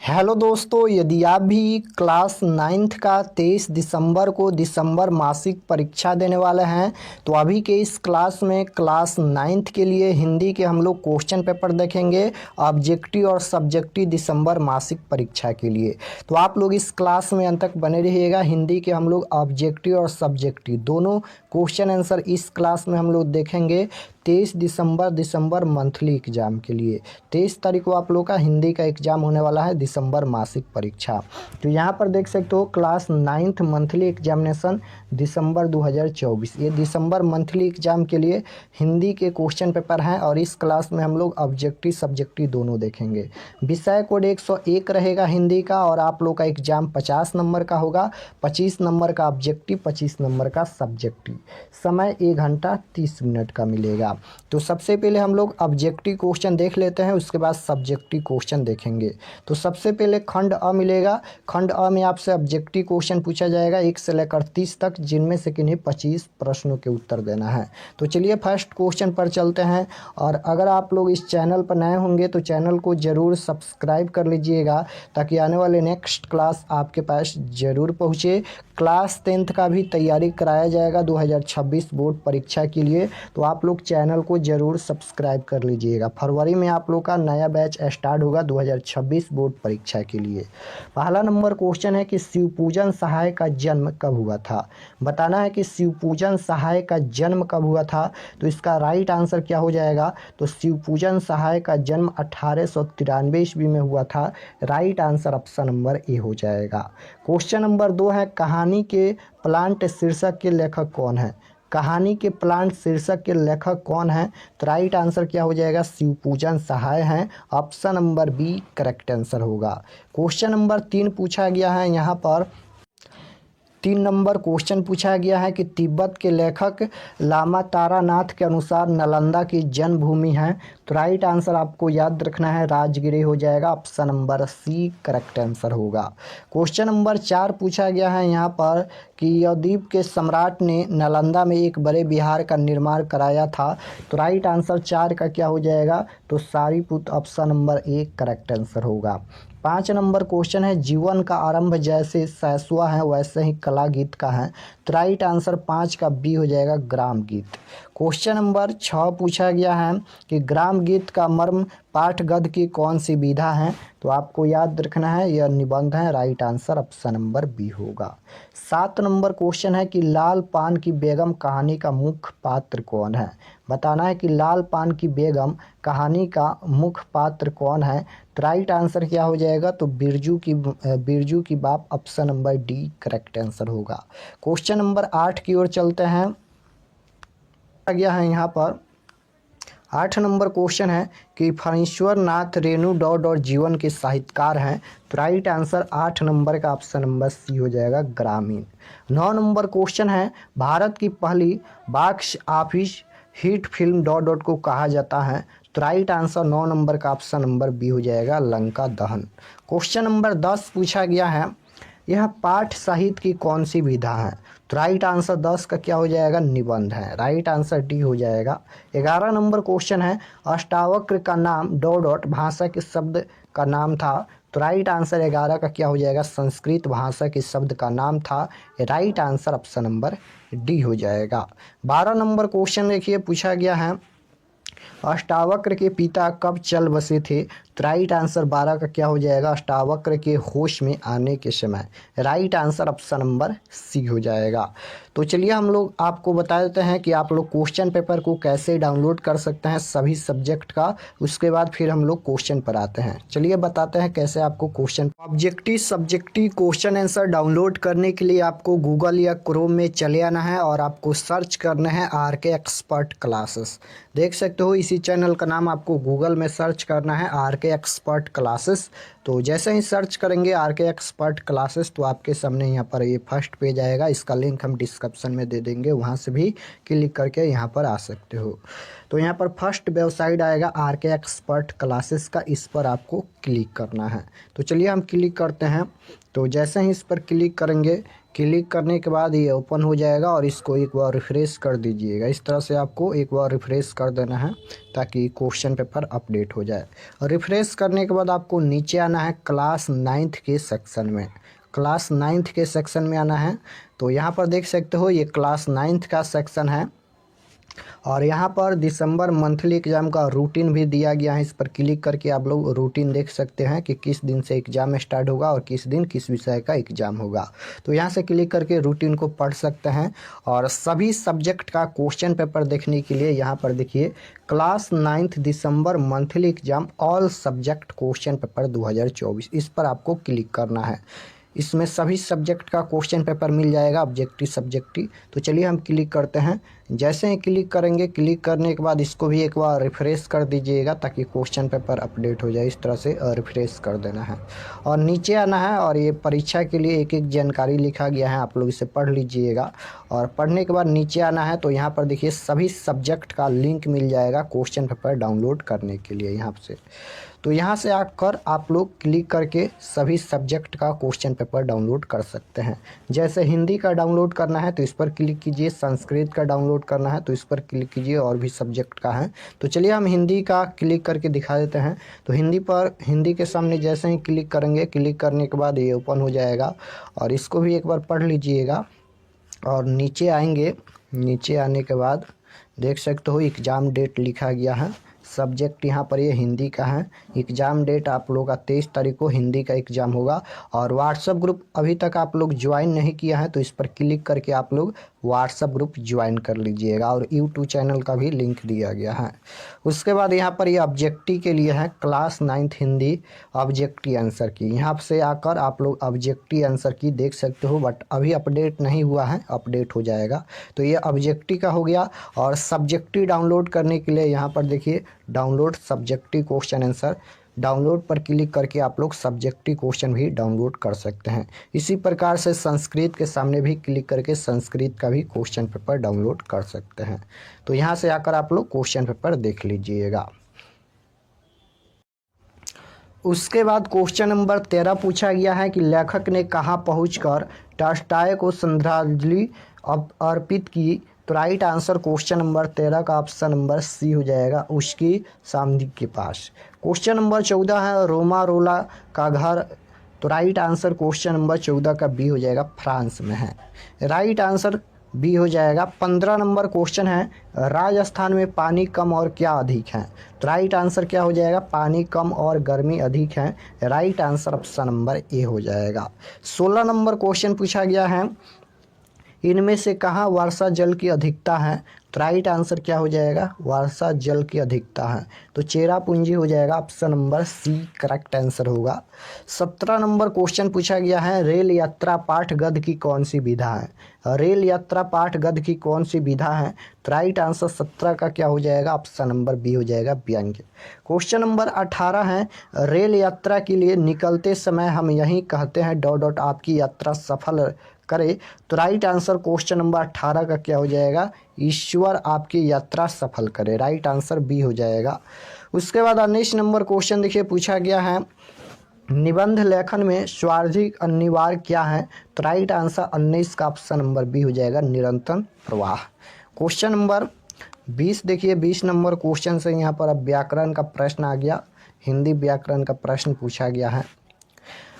Hello दोस्तों, यदि आप भी क्लास नाइन्थ का 23 दिसंबर को दिसंबर मासिक परीक्षा देने वाले हैं तो अभी के इस क्लास में क्लास नाइन्थ के लिए हिंदी के हम लोग क्वेश्चन पेपर देखेंगे ऑब्जेक्टिव और सब्जेक्टिव दिसंबर मासिक परीक्षा के लिए। तो आप लोग इस क्लास में अंत तक बने रहिएगा। हिंदी के हम लोग ऑब्जेक्टिव और सब्जेक्टिव दोनों क्वेश्चन आंसर इस क्लास में हम लोग देखेंगे 23 दिसंबर मंथली एग्जाम के लिए। 23 तारीख को आप लोग का हिंदी का एग्जाम होने वाला है, दिसंबर मासिक परीक्षा। तो यहाँ पर देख सकते हो क्लास नाइन्थ मंथली एग्जामिनेशन दिसंबर 2024। ये दिसंबर मंथली एग्जाम के लिए हिंदी के क्वेश्चन पेपर हैं और इस क्लास में हम लोग ऑब्जेक्टिव सब्जेक्टिव दोनों देखेंगे। विषय कोड 101 रहेगा हिंदी का और आप लोग का एग्जाम 50 नंबर का होगा। 25 नंबर का ऑब्जेक्टिव, 25 नंबर का सब्जेक्टिव। समय 1 घंटा 30 मिनट का मिलेगा। तो सबसे पहले हम लोग ऑब्जेक्टिव क्वेश्चन देख लेते हैं, उसके बाद सब्जेक्टिव क्वेश्चन देखेंगे। तो सबसे पहले खंड अ मिलेगा। खंड अ में आपसे ऑब्जेक्टिव क्वेश्चन पूछा जाएगा 1 से लेकर 30 तक, जिनमें से किन्हीं 25 प्रश्नों के उत्तर देना है। तो चलिए फर्स्ट क्वेश्चन पर चलते हैं। और अगर आप लोग इस चैनल पर नए होंगे तो चैनल को ज़रूर सब्सक्राइब कर लीजिएगा ताकि आने वाले नेक्स्ट क्लास आपके पास ज़रूर पहुँचे। क्लास 10th का भी तैयारी कराया जाएगा 2026 बोर्ड परीक्षा के लिए, तो आप लोग चैनल को ज़रूर सब्सक्राइब कर लीजिएगा। फरवरी में आप लोग का नया बैच स्टार्ट होगा 2026 बोर्ड परीक्षा के लिए। पहला नंबर क्वेश्चन है कि शिवपूजन सहाय का जन्म कब हुआ था। बताना है कि शिवपूजन सहाय का जन्म कब हुआ था। तो इसका राइट आंसर क्या हो जाएगा, तो शिवपूजन सहाय का जन्म 1893 ईस्वी में हुआ था। राइट आंसर ऑप्शन नंबर ए हो जाएगा। क्वेश्चन नंबर 2 है कहानी के प्लांट शीर्षक के लेखक कौन है। कहानी के प्लांट शीर्षक के लेखक कौन है। तो राइट आंसर क्या हो जाएगा, शिवपूजन सहाय हैं। Option number B correct answer होगा। क्वेश्चन नंबर 3 पूछा गया है यहाँ पर 3 नंबर क्वेश्चन पूछा गया है कि तिब्बत के लेखक लामा तारानाथ के अनुसार नालंदा की जन्मभूमि है। तो राइट आंसर आपको याद रखना है, राजगिरी हो जाएगा। Option number C correct answer होगा। क्वेश्चन नंबर 4 पूछा गया है यहाँ पर कि यवद्वीप के सम्राट ने नालंदा में एक बड़े विहार का निर्माण कराया था। तो राइट आंसर 4 का क्या हो जाएगा, तो सारीपुत। Option number A correct answer होगा। 5 नंबर क्वेश्चन है जीवन का आरंभ जैसे सैसवा है वैसे ही कला गीत का है। तो राइट आंसर 5 का बी हो जाएगा, ग्राम गीत। क्वेश्चन नंबर 6 पूछा गया है कि ग्राम गीत का मर्म पाठ गद्य की कौन सी विधा है। तो आपको याद रखना है यह निबंध है। Right answer option number B होगा। 7 नंबर क्वेश्चन है कि लाल पान की बेगम कहानी का मुख्य पात्र कौन है। बताना है कि लाल पान की बेगम कहानी का मुख्य पात्र कौन है। तो राइट आंसर क्या हो जाएगा, तो बिरजू की बाप। Option number D correct answer होगा। क्वेश्चन नंबर 8 की ओर चलते हैं। आ गया है यहाँ पर 8 नंबर क्वेश्चन है कि फणीश्वर नाथ रेणु डॉट और जीवन के साहित्यकार हैं। तो राइट आंसर 8 नंबर का ऑप्शन नंबर सी हो जाएगा, ग्रामीण। 9 नंबर क्वेश्चन है भारत की पहली box office hit film dot को कहा जाता है। तो राइट आंसर 9 नंबर का ऑप्शन नंबर बी हो जाएगा, लंका दहन। क्वेश्चन नंबर 10 पूछा गया है यह पाठ साहित्य की कौन सी विधा है। तो राइट आंसर 10 का क्या हो जाएगा, निबंध है। राइट आंसर डी हो जाएगा। 11 नंबर क्वेश्चन है अष्टावक्र का नाम डॉट भाषा के शब्द का नाम था। तो राइट आंसर 11 का क्या हो जाएगा, संस्कृत भाषा के शब्द का नाम था। Right answer option number D हो जाएगा। 12 नंबर क्वेश्चन देखिए पूछा गया है अष्टावक्र के पिता कब चल बसे थे। तो राइट आंसर 12 का क्या हो जाएगा, अष्टावक्र के होश में आने के समय। Right answer option number C हो जाएगा। तो चलिए हम लोग आपको बता देते हैं कि आप लोग क्वेश्चन पेपर को कैसे डाउनलोड कर सकते हैं सभी सब्जेक्ट का। उसके बाद फिर हम लोग क्वेश्चन पर आते हैं। चलिए बताते हैं कैसे आपको question objective subjective question answer download करने के लिए आपको गूगल या क्रोम में चले आना है और आपको सर्च करना है RK एक्सपर्ट क्लासेस। देख सकते हो इसी चैनल का नाम आपको गूगल में सर्च करना है RK एक्सपर्ट क्लासेस। तो जैसे ही सर्च करेंगे RK एक्सपर्ट क्लासेस तो आपके सामने यहाँ पर ये फर्स्ट पेज आएगा। इसका लिंक हम डिस्क्रिप्शन में दे देंगे, वहाँ से भी क्लिक करके यहाँ पर आ सकते हो। तो यहाँ पर फर्स्ट वेबसाइट आएगा RK एक्सपर्ट क्लासेस का, इस पर आपको क्लिक करना है। तो चलिए हम क्लिक करते हैं। तो जैसे ही इस पर क्लिक करेंगे, क्लिक करने के बाद ये ओपन हो जाएगा और इसको एक बार रिफ़्रेश कर दीजिएगा। इस तरह से आपको एक बार रिफ़्रेश कर देना है ताकि क्वेश्चन पेपर अपडेट हो जाए। और रिफ़्रेश करने के बाद आपको नीचे आना है क्लास 9th के सेक्शन में। क्लास 9th के सेक्शन में आना है। तो यहाँ पर देख सकते हो ये क्लास 9th का सेक्शन है और यहाँ पर दिसंबर मंथली एग्ज़ाम का रूटीन भी दिया गया है। इस पर क्लिक करके आप लोग रूटीन देख सकते हैं कि किस दिन से एग्ज़ाम स्टार्ट होगा और किस दिन किस विषय का एग्ज़ाम होगा। तो यहाँ से क्लिक करके रूटीन को पढ़ सकते हैं और सभी सब्जेक्ट का क्वेश्चन पेपर देखने के लिए यहाँ पर देखिए class 9th December monthly exam all subject question paper 2024, इस पर आपको क्लिक करना है। इसमें सभी सब्जेक्ट का क्वेश्चन पेपर मिल जाएगा, ऑब्जेक्टिव सब्जेक्टिव। तो चलिए हम क्लिक करते हैं। जैसे ही क्लिक करेंगे, क्लिक करने के बाद इसको भी एक बार रिफ़्रेश कर दीजिएगा ताकि क्वेश्चन पेपर अपडेट हो जाए। इस तरह से रिफ़्रेश कर देना है और नीचे आना है और ये परीक्षा के लिए एक एक जानकारी लिखा गया है, आप लोग इसे पढ़ लीजिएगा। और पढ़ने के बाद नीचे आना है तो यहाँ पर देखिए सभी सब्जेक्ट का लिंक मिल जाएगा क्वेश्चन पेपर डाउनलोड करने के लिए यहाँ से। तो यहाँ से आकर आप लोग क्लिक करके सभी सब्जेक्ट का क्वेश्चन पेपर डाउनलोड कर सकते हैं। जैसे हिंदी का डाउनलोड करना है तो इस पर क्लिक कीजिए, संस्कृत का डाउनलोड करना है तो इस पर क्लिक कीजिए, और भी सब्जेक्ट का है। तो चलिए हम हिंदी का क्लिक करके दिखा देते हैं। तो हिंदी के सामने जैसे ही क्लिक करेंगे, क्लिक करने के बाद ये ओपन हो जाएगा और इसको भी एक बार पढ़ लीजिएगा। और नीचे आएंगे, नीचे आने के बाद देख सकते हो एग्ज़ाम डेट लिखा गया है। सब्जेक्ट यहाँ पर ये हिंदी का है। एग्ज़ाम डेट आप लोगों का 23 तारीख को हिंदी का एग्ज़ाम होगा। और व्हाट्सएप ग्रुप अभी तक आप लोग ज्वाइन नहीं किया है तो इस पर क्लिक करके आप लोग व्हाट्सएप ग्रुप ज्वाइन कर लीजिएगा और यूट्यूब चैनल का भी लिंक दिया गया है। उसके बाद यहाँ पर ये ऑब्जेक्टिव के लिए है class 9th Hindi objective answer की। यहाँ से आकर आप लोग ऑब्जेक्टिव आंसर की देख सकते हो, बट अभी अपडेट नहीं हुआ है, अपडेट हो जाएगा। तो ये ऑब्जेक्टिव का हो गया। और सब्जेक्टिव डाउनलोड करने के लिए यहाँ पर देखिए download subjective question answer, download पर क्लिक करके आप लोग सब्जेक्टिव क्वेश्चन भी डाउनलोड कर सकते हैं। इसी प्रकार से संस्कृत के सामने भी क्लिक करके संस्कृत का भी क्वेश्चन पेपर डाउनलोड कर सकते हैं। तो यहाँ से आकर आप लोग क्वेश्चन पेपर देख लीजिएगा। उसके बाद क्वेश्चन नंबर 13 पूछा गया है कि लेखक ने कहाँ पहुंचकर टॉल्स्टॉय को श्रद्धांजलि अर्पित की। तो राइट आंसर क्वेश्चन नंबर 13 का ऑप्शन नंबर सी हो जाएगा, उसकी समाधि के पास। क्वेश्चन नंबर 14 है रोमारोला का घर। तो राइट आंसर क्वेश्चन नंबर 14 का बी हो जाएगा, फ्रांस में है। राइट आंसर बी हो जाएगा। 15 नंबर क्वेश्चन है राजस्थान में पानी कम और क्या अधिक है। तो राइट आंसर क्या हो जाएगा, पानी कम और गर्मी अधिक है। राइट आंसर ऑप्शन नंबर ए हो जाएगा। 16 नंबर क्वेश्चन पूछा गया है इनमें से कहाँ वर्षा जल की अधिकता है। तो राइट आंसर क्या हो जाएगा, वर्षा जल की अधिकता है। तो चेरापूंजी हो जाएगा, option number C correct answer होगा। 17 नंबर क्वेश्चन पूछा गया है रेल यात्रा पाठ गद्य की कौन सी विधा है। रेल यात्रा पाठ गद्य की कौन सी विधा है। तो राइट आंसर 17 का क्या हो जाएगा, ऑप्शन नंबर बी हो जाएगा, व्यंग्य। क्वेश्चन नंबर 18 है रेल यात्रा के लिए निकलते समय हम यही कहते हैं ... आपकी यात्रा सफल करे। तो राइट आंसर क्वेश्चन नंबर 18 का क्या हो जाएगा, ईश्वर आपकी यात्रा सफल करे। राइट आंसर बी हो जाएगा। उसके बाद 19 नंबर क्वेश्चन देखिए पूछा गया है निबंध लेखन में स्वार्थिक अनिवार्य क्या है। तो राइट आंसर 19 का ऑप्शन नंबर बी हो जाएगा, निरंतर प्रवाह। क्वेश्चन नंबर 20 देखिए 20 नंबर क्वेश्चन से यहाँ पर अब व्याकरण का प्रश्न आ गया, हिंदी व्याकरण का प्रश्न पूछा गया है।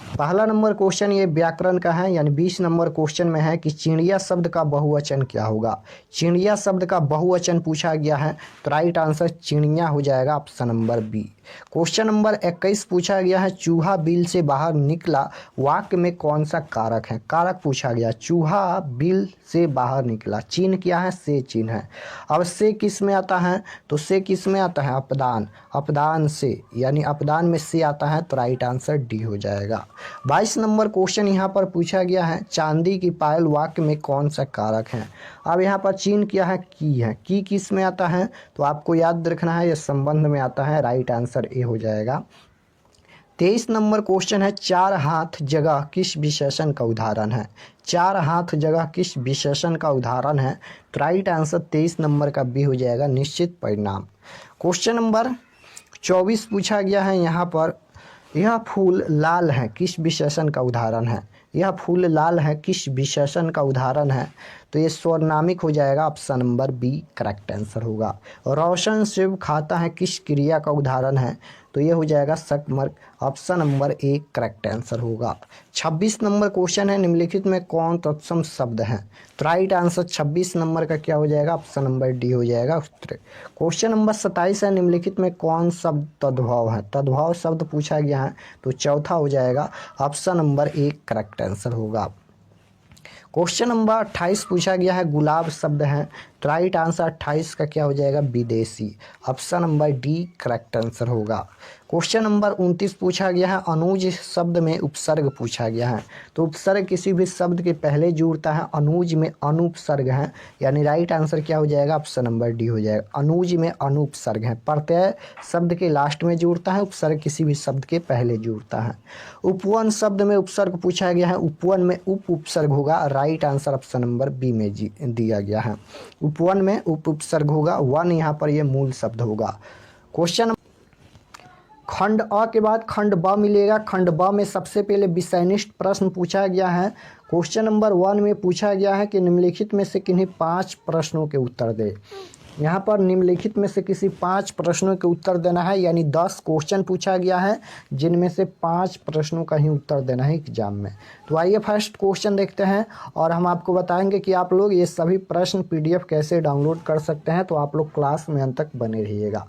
पहला नंबर क्वेश्चन ये व्याकरण का है, यानी 20 नंबर क्वेश्चन में है कि चिड़िया शब्द का बहुवचन क्या होगा। चिड़िया शब्द का बहुवचन पूछा गया है। तो राइट आंसर चिड़िया हो जाएगा, option number B. Question number 21 पूछा गया है चूहा बिल से बाहर निकला वाक्य में कौन सा कारक है। कारक पूछा गया, चूहा बिल से बाहर निकला, चिन्ह क्या है, से चिन्ह है। अब से किस में आता है, तो से किस में आता है, अपदान, अपदान से, यानी अपदान में से आता है। तो राइट आंसर डी हो जाएगा। 22 नंबर क्वेश्चन यहाँ पर पूछा गया है चांदी की पायल वाक्य में कौन सा कारक है। अब यहाँ पर चिन्ह क्या है, की है, की किस में आता है, तो आपको याद रखना है, यह संबंध में आता है। राइट आंसर ए हो जाएगा। 23 नंबर क्वेश्चन है चार हाथ जगह किस विशेषण का उदाहरण है। चार हाथ जगह किस विशेषण का उदाहरण है। तो राइट आंसर 23 नंबर का बी हो जाएगा, निश्चित परिणाम। क्वेश्चन नंबर 24 पूछा गया है यहाँ पर यह फूल लाल है किस विशेषण का उदाहरण है? यह फूल लाल है किस विशेषण का उदाहरण है? तो ये स्वर्नामिक हो जाएगा, option number B correct answer होगा। रोशन सेब खाता है किस क्रिया का उदाहरण है? तो ये हो जाएगा सकमर्क, option number A correct answer होगा। 26 नंबर क्वेश्चन है, निम्नलिखित में कौन तत्सम शब्द है? तो राइट आंसर 26 नंबर का क्या हो जाएगा? ऑप्शन नंबर डी हो जाएगा उत्तर। क्वेश्चन नंबर 27 है, निम्नलिखित में कौन शब्द तद्भव है? तद्भव शब्द पूछा गया है, तो चौथा हो जाएगा, option number A correct answer होगा। क्वेश्चन नंबर 28 पूछा गया है, गुलाब शब्द है, तो राइट आंसर 28 का क्या हो जाएगा? विदेशी, option number D correct answer होगा। क्वेश्चन नंबर 29 पूछा गया है, अनुज शब्द में उपसर्ग पूछा गया है, तो उपसर्ग किसी भी शब्द के पहले जुड़ता है, अनुज में अनुपसर्ग है, यानी राइट आंसर क्या हो जाएगा? ऑप्शन नंबर डी हो जाएगा, अनुज में अनुपसर्ग है। प्रत्यय शब्द के लास्ट में जुड़ता है, उपसर्ग किसी भी शब्द के पहले जुड़ता है। उपवन शब्द में उपसर्ग पूछा गया है, उपवन में उप उपसर्ग होगा, right answer option number B में दिया गया है। उपवन में उप उपसर्ग होगा, वन यहाँ पर ये मूल शब्द होगा। क्वेश्चन खंड अ के बाद खंड ब मिलेगा। खंड ब में सबसे पहले विषयनिष्ठ प्रश्न पूछा गया है। क्वेश्चन नंबर 1 में पूछा गया है कि निम्नलिखित में से किन्हीं 5 प्रश्नों के उत्तर दे। यहाँ पर निम्नलिखित में से किसी 5 प्रश्नों के उत्तर देना है, यानी 10 क्वेश्चन पूछा गया है, जिनमें से 5 प्रश्नों का ही उत्तर देना है एग्जाम में। तो आइए फर्स्ट क्वेश्चन देखते हैं और हम आपको बताएंगे कि आप लोग ये सभी प्रश्न PDF कैसे डाउनलोड कर सकते हैं। तो आप लोग क्लास में अंत तक बने रहिएगा।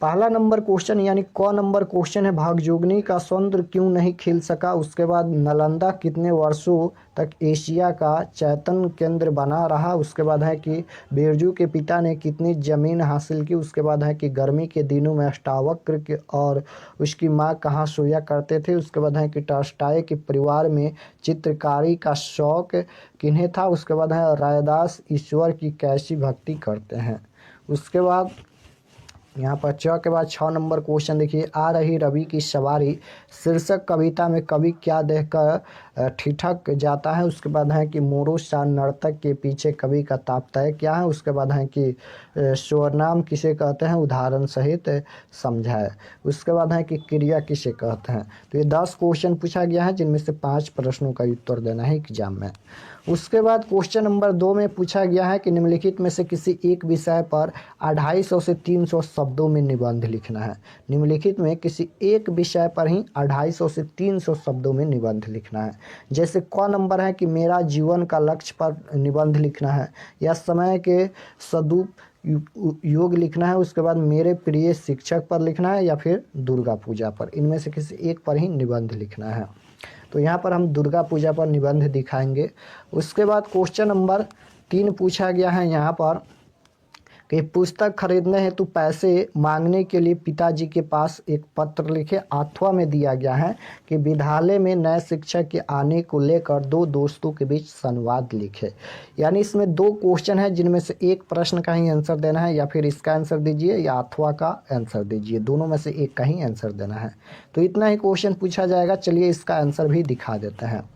पहला नंबर क्वेश्चन यानी क नंबर क्वेश्चन है, भागजोगनी का सौंदर्य क्यों नहीं खिल सका। उसके बाद नालंदा कितने वर्षों तक एशिया का चैतन्य केंद्र बना रहा। उसके बाद है कि बिरजू के पिता ने कितनी जमीन हासिल की। उसके बाद है कि गर्मी के दिनों में अष्टावक्र और उसकी माँ कहाँ सोया करते थे। उसके बाद है कि टॉल्स्टॉय के परिवार में चित्रकारी का शौक किन्हें था। उसके बाद है रैदास ईश्वर की कैसी भक्ति करते हैं। उसके बाद यहाँ पर च के बाद 6 नंबर क्वेश्चन देखिए, आ रही रवि की सवारी शीर्षक कविता में कवि क्या देखकर ठिठक जाता है। उसके बाद है कि मोरो सा नर्तक के पीछे कवि का तात्पर्य क्या है। उसके बाद है कि स्वरनाम किसे कहते हैं, उदाहरण सहित समझाए। उसके बाद है कि क्रिया किसे कहते हैं। तो ये 10 क्वेश्चन पूछा गया है, जिनमें से 5 प्रश्नों का उत्तर देना है एग्जाम में। उसके बाद क्वेश्चन नंबर 2 में पूछा गया है कि निम्नलिखित में से किसी एक विषय पर 250 से 300 शब्दों में निबंध लिखना है। निम्नलिखित में किसी एक विषय पर ही 250 से 300 शब्दों में निबंध लिखना है। जैसे क नंबर है कि मेरा जीवन का लक्ष्य पर निबंध लिखना है, या समय के सदुपयोग लिखना है। उसके बाद मेरे प्रिय शिक्षक पर लिखना है, या फिर दुर्गा पूजा पर। इनमें से किसी एक पर ही निबंध लिखना है। तो यहाँ पर हम दुर्गा पूजा पर निबंध दिखाएंगे। उसके बाद क्वेश्चन नंबर 3 पूछा गया है यहाँ पर कि पुस्तक खरीदने हेतु पैसे मांगने के लिए पिताजी के पास एक पत्र लिखे। अथवा में दिया गया है कि विद्यालय में नए शिक्षक के आने को लेकर 2 दोस्तों के बीच संवाद लिखे। यानी इसमें 2 क्वेश्चन है, जिनमें से एक प्रश्न का ही आंसर देना है, या फिर इसका आंसर दीजिए या अथवा का आंसर दीजिए। दोनों में से एक का ही आंसर देना है। तो इतना ही क्वेश्चन पूछा जाएगा। चलिए इसका आंसर भी दिखा देते हैं।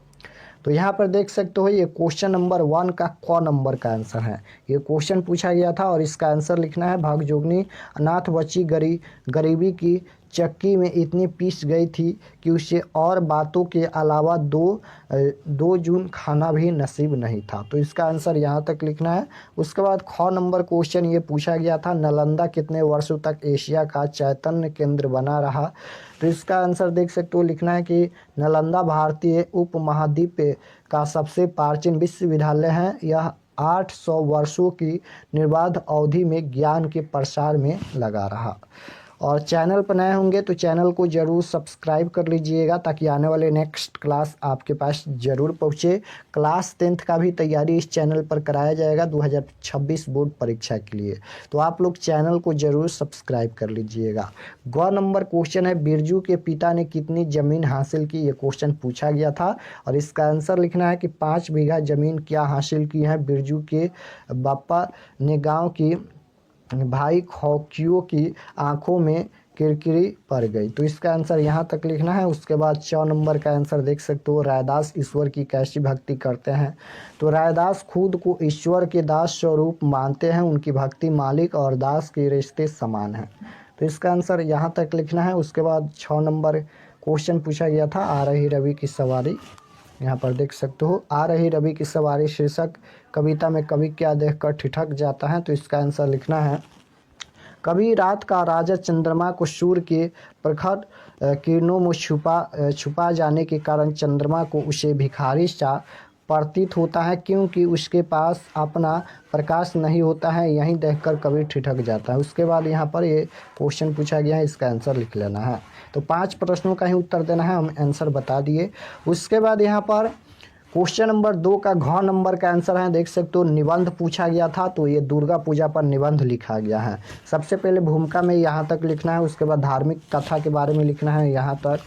तो यहाँ पर देख सकते हो, ये क्वेश्चन नंबर 1 का क नंबर का आंसर है। ये क्वेश्चन पूछा गया था और इसका आंसर लिखना है, भागजोगनी अनाथ बच्ची गरीबी की चक्की में इतनी पीस गई थी कि उसे और बातों के अलावा दो जून खाना भी नसीब नहीं था। तो इसका आंसर यहाँ तक लिखना है। उसके बाद ख नंबर क्वेश्चन ये पूछा गया था, नालंदा कितने वर्षों तक एशिया का चैतन्य केंद्र बना रहा। तो इसका आंसर देख सकते हो, लिखना है कि नालंदा भारतीय उपमहाद्वीप का सबसे प्राचीन विश्वविद्यालय है। यह 800 वर्षों की निर्बाध अवधि में ज्ञान के प्रसार में लगा रहा। और चैनल पर नए होंगे तो चैनल को ज़रूर सब्सक्राइब कर लीजिएगा, ताकि आने वाले नेक्स्ट क्लास आपके पास ज़रूर पहुँचे। क्लास 10th का भी तैयारी इस चैनल पर कराया जाएगा 2026 बोर्ड परीक्षा के लिए। तो आप लोग चैनल को ज़रूर सब्सक्राइब कर लीजिएगा। ग नंबर क्वेश्चन है, बिरजू के पिता ने कितनी ज़मीन हासिल की। ये क्वेश्चन पूछा गया था और इसका आंसर लिखना है कि 5 बीघा ज़मीन क्या हासिल की है बिरजू के बापा ने। गाँव की भाई खौकियों की आंखों में किरकिरी पड़ गई। तो इसका आंसर यहाँ तक लिखना है। उसके बाद 4 नंबर का आंसर देख सकते हो, रैदास ईश्वर की कैसी भक्ति करते हैं। तो रैदास खुद को ईश्वर के दास स्वरूप मानते हैं। उनकी भक्ति मालिक और दास के रिश्ते समान हैं। तो इसका आंसर यहाँ तक लिखना है। उसके बाद 6 नंबर क्वेश्चन पूछा गया था आ रही रवि की सवारी। यहाँ पर देख सकते हो, आ रही रवि की सवारी शीर्षक कविता में कवि क्या देखकर ठिठक जाता है, तो इसका आंसर लिखना है कभी रात का राजा चंद्रमा को सूर्य के प्रखर किरणों में छुपा जाने के कारण चंद्रमा को उसे भिखारी सा प्रतीत होता है, क्योंकि उसके पास अपना प्रकाश नहीं होता है। यही देखकर कवि ठिठक जाता है। उसके बाद यहाँ पर ये क्वेश्चन पूछा गया है, इसका आंसर लिख लेना है। तो 5 प्रश्नों का ही उत्तर देना है, हम आंसर बता दिए। उसके बाद यहाँ पर क्वेश्चन नंबर 2 का घ नंबर का आंसर है, देख सकते हो निबंध पूछा गया था, तो ये दुर्गा पूजा पर निबंध लिखा गया है। सबसे पहले भूमिका में यहाँ तक लिखना है, उसके बाद धार्मिक कथा के बारे में लिखना है यहाँ तक,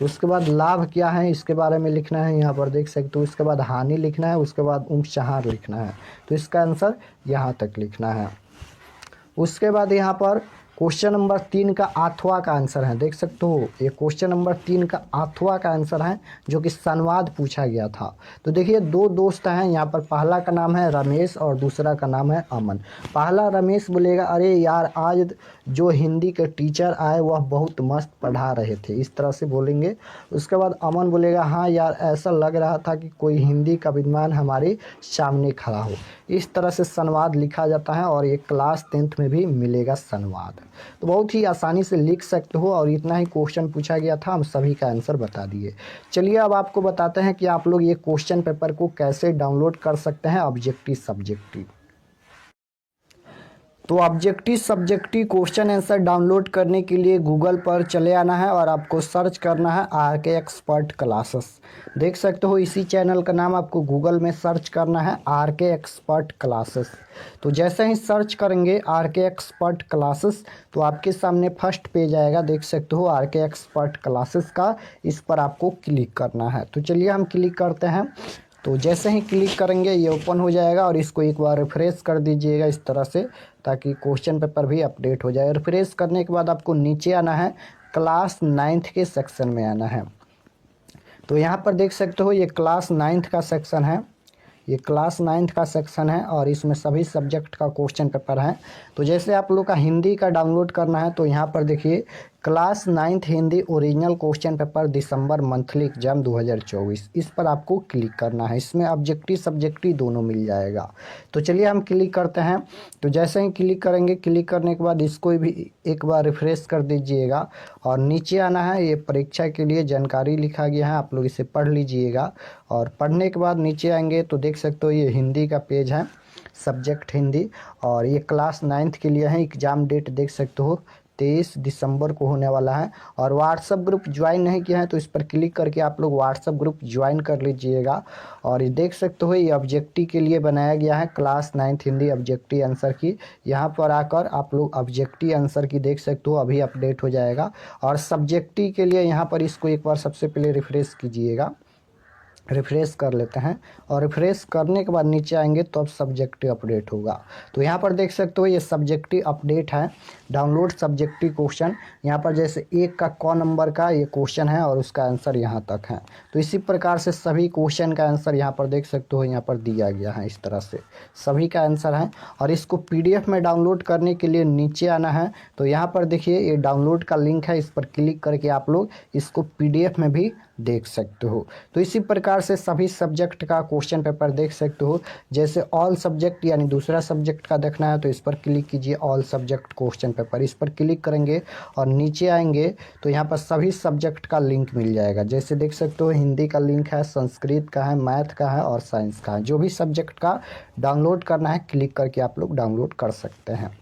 उसके बाद लाभ क्या है इसके बारे में लिखना है यहाँ पर देख सकते हो, उसके बाद हानि लिखना है, उसके बाद उपसंहार लिखना है। तो इसका आंसर यहाँ तक लिखना है। उसके बाद यहाँ पर क्वेश्चन नंबर 3 का आठवां का आंसर है, देख सकते हो ये क्वेश्चन नंबर 3 का आठवां का आंसर है, जो कि संवाद पूछा गया था। तो देखिए 2 दोस्त हैं यहाँ पर, पहला का नाम है रमेश और दूसरा का नाम है अमन। पहला रमेश बोलेगा अरे यार आज जो हिंदी के टीचर आए वह बहुत मस्त पढ़ा रहे थे, इस तरह से बोलेंगे। उसके बाद अमन बोलेगा हाँ यार ऐसा लग रहा था कि कोई हिंदी का विद्वान हमारे सामने खड़ा हो। इस तरह से संवाद लिखा जाता है और ये क्लास 10th में भी मिलेगा संवाद। तो बहुत ही आसानी से लिख सकते हो और इतना ही क्वेश्चन पूछा गया था, हम सभी का आंसर बता दिए। चलिए अब आपको बताते हैं कि आप लोग ये क्वेश्चन पेपर को कैसे डाउनलोड कर सकते हैं ऑब्जेक्टिव सब्जेक्टिव। तो objective subjective question answer download करने के लिए गूगल पर चले आना है और आपको सर्च करना है RK एक्सपर्ट क्लासेस। देख सकते हो इसी चैनल का नाम आपको गूगल में सर्च करना है RK एक्सपर्ट क्लासेस। तो जैसे ही सर्च करेंगे RK एक्सपर्ट क्लासेस तो आपके सामने फर्स्ट पेज आएगा, देख सकते हो RK एक्सपर्ट क्लासेस का, इस पर आपको क्लिक करना है। तो चलिए हम क्लिक करते हैं। तो जैसे ही क्लिक करेंगे ये ओपन हो जाएगा और इसको एक बार रिफ्रेश कर दीजिएगा इस तरह से, ताकि क्वेश्चन पेपर भी अपडेट हो जाए। रिफ्रेश करने के बाद आपको नीचे आना है, क्लास 9th के सेक्शन में आना है। तो यहाँ पर देख सकते हो ये क्लास 9th का सेक्शन है, ये क्लास 9th का सेक्शन है और इसमें सभी सब्जेक्ट का क्वेश्चन पेपर है। तो जैसे आप लोग का हिंदी का डाउनलोड करना है तो यहाँ पर देखिए class 9th Hindi original question paper December monthly exam 2024, इस पर आपको क्लिक करना है। इसमें ऑब्जेक्टिव सब्जेक्टिव दोनों मिल जाएगा। तो चलिए हम क्लिक करते हैं। तो जैसे ही क्लिक करेंगे, क्लिक करने के बाद इसको भी एक बार रिफ्रेश कर दीजिएगा और नीचे आना है। ये परीक्षा के लिए जानकारी लिखा गया है, आप लोग इसे पढ़ लीजिएगा। और पढ़ने के बाद नीचे आएंगे तो देख सकते हो ये हिंदी का पेज है, सब्जेक्ट हिंदी, और ये क्लास 9th के लिए है। एग्ज़ाम डेट देख सकते हो 23 दिसंबर को होने वाला है। और व्हाट्सअप ग्रुप ज्वाइन नहीं किया है तो इस पर क्लिक करके आप लोग व्हाट्सअप ग्रुप ज्वाइन कर लीजिएगा। और ये देख सकते हो ये ऑब्जेक्टिव के लिए बनाया गया है, class 9th Hindi objective answer की। यहाँ पर आकर आप लोग ऑब्जेक्टिव आंसर की देख सकते हो, अभी अपडेट हो जाएगा। और सब्जेक्टिव के लिए यहाँ पर इसको एक बार सबसे पहले रिफ्रेश कीजिएगा, रिफ्रेश कर लेते हैं। और रिफ्रेश करने के बाद नीचे आएंगे तो अब सब्जेक्टिव अपडेट होगा। तो यहाँ पर देख सकते हो ये सब्जेक्टिव अपडेट है, डाउनलोड सब्जेक्टिव क्वेश्चन। यहाँ पर जैसे 1 का क नंबर का ये क्वेश्चन है और उसका आंसर यहाँ तक है। तो इसी प्रकार से सभी क्वेश्चन का आंसर यहाँ पर देख सकते हो, यहाँ पर दिया गया है, इस तरह से सभी का आंसर है। और इसको PDF में डाउनलोड करने के लिए नीचे आना है। तो यहाँ पर देखिए ये डाउनलोड का लिंक है, इस पर क्लिक करके आप लोग इसको PDF में भी देख सकते हो। तो इसी प्रकार से सभी सब्जेक्ट का क्वेश्चन पेपर देख सकते हो। जैसे ऑल सब्जेक्ट यानी दूसरा सब्जेक्ट का देखना है तो इस पर क्लिक कीजिए, ऑल सब्जेक्ट क्वेश्चन पेपर, इस पर क्लिक करेंगे और नीचे आएंगे तो यहाँ पर सभी सब्जेक्ट का लिंक मिल जाएगा। जैसे देख सकते हो हिंदी का लिंक है, संस्कृत का है, मैथ का है और साइंस का है। जो भी सब्जेक्ट का डाउनलोड करना है क्लिक करके आप लोग डाउनलोड कर सकते हैं।